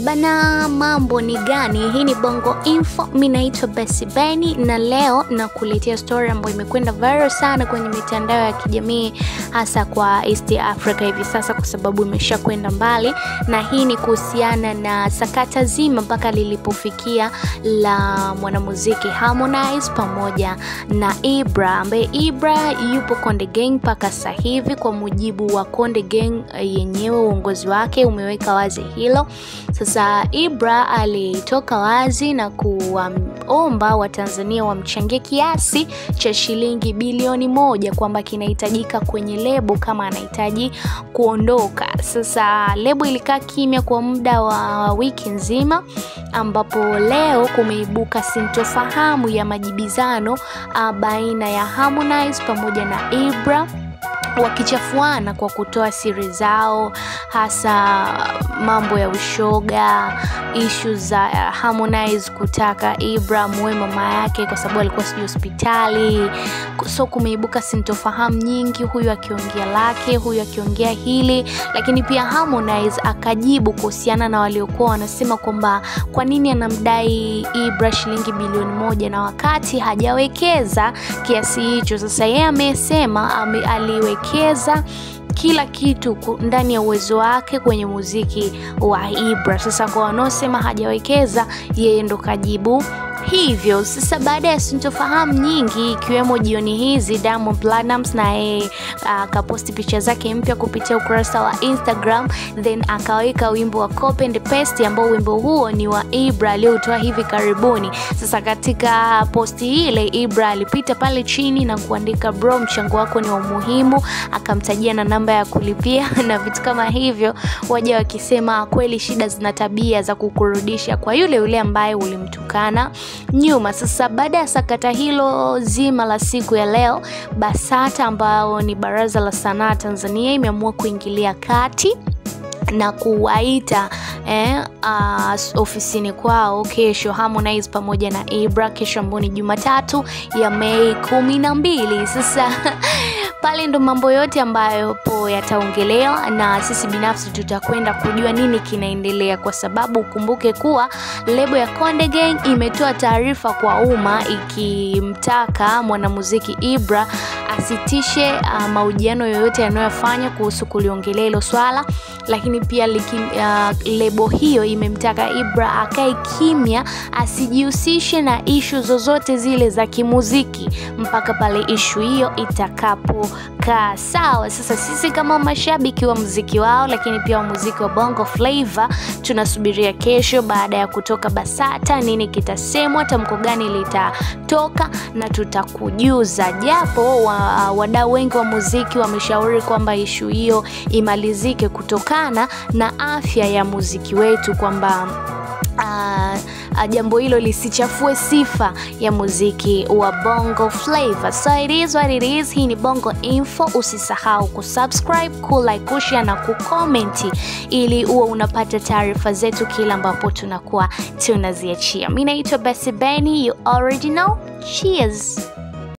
Bana, mambo ni gani? Hii ni Bongo Info. Mimi naitwa Bessie Benny na leo nakuletea story ambayo imekwenda viral sana kwenye mitandao ya kijamii, hasa kwa East Africa hivi sasa, kwa sababu imeshakwenda mbali, na hii ni kuhusiana na sakata zima mpaka lilipofikia la mwanamuziki Harmonize pamoja na Ibra, ambaye Ibra yupo Konde Gang mpaka sasa hivi. Kwa mujibu wa Konde Gang yenyewe, uongozi wake umeweka wazi hilo. Sasa Ibra alitoka wazi na kuomba Watanzania wamchangie kiasi cha shilingi bilioni 1 kwamba kinahitajika kwenye lebo kama anahitaji kuondoka. Sasa lebo ilikaa kimya kwa muda wa wiki nzima, ambapo leo kumeibuka sintofahamu ya majibizano baina ya Harmonize pamoja na Ibra, wakichafuana kwa kutoa siri zao, hasa mambo ya ushoga, issues za Harmonize kutaka Ibra muwe mama yake kwa sababu alikuwa hospitali. So kumeibuka sintofahamu nyingi, huyu akiongea lake, huyu akiongea hili, lakini pia Harmonize akajibu kuhusiana na waliokuwa wanasema kwamba kwa nini anamdai Ibra shilingi bilioni 1 na wakati hajawekeza kiasi hicho. Sasa yeye amesema aliwekeza kila kitu ndani ya uwezo wake kwenye muziki wa Ibra. Sasa kwa wanaosema hajawekeza, yeye ndo kajibu hivyo. Sasa baada ya sintofahamu nyingi, ikiwemo jioni hizi Diamond Platnumz na akaposti picha zake mpya kupitia ukurasa wa Instagram, then akaweka wimbo wa Copy and Paste, ambao wimbo huo ni wa Ibra aliotoa hivi karibuni. Sasa katika posti ile, Ibra alipita pale chini na kuandika bro, mchango wako ni wa muhimu, akamtajia na namba ya kulipia na vitu kama hivyo, waja wakisema kweli shida zina tabia za kukurudisha kwa yule ambaye ulimtukana nyuma. Sasa baada ya sakata hilo zima la siku ya leo, BASATA ambao ni Baraza la Sanaa Tanzania imeamua kuingilia kati na kuwaita ofisini kwao kesho Harmonize pamoja na Ibra, kesho ambayo ni Jumatatu ya Mei 12. Sasa pale ndo mambo yote ambayo yataongelewa, na sisi binafsi tutakwenda kujua nini kinaendelea, kwa sababu ukumbuke kuwa lebo ya Konde Gang imetoa taarifa kwa umma ikimtaka mwanamuziki Ibra asitishe mahojiano yoyote yanayofanya kuhusu kuliongelea hilo swala, lakini pia lebo hiyo imemtaka Ibra akae kimya, asijihusishe na issue zozote zile za kimuziki mpaka pale issue hiyo itakapokaa sawa. Sasa sisi kama mashabiki wa muziki wao, lakini pia wa muziki wa Bongo Flava, tunasubiria kesho baada ya kutoka BASATA nini kitasemwa, tamko gani litatoka, na tutakujuza. Japo wadau wengi wa muziki wameshauri kwamba issue hiyo imalizike kutokana na afya ya muziki wetu, kwamba jambo hilo lisichafue sifa ya muziki wa Bongo Flava. So it is what it is. Hii ni Bongo Info. Usisahau kusubscribe, kulike, kushare na kucomment ili uwe unapata taarifa zetu kila ambapo tunakuwa tunaziachia. Mimi naitwa Bessie Benny, you already know. Cheers.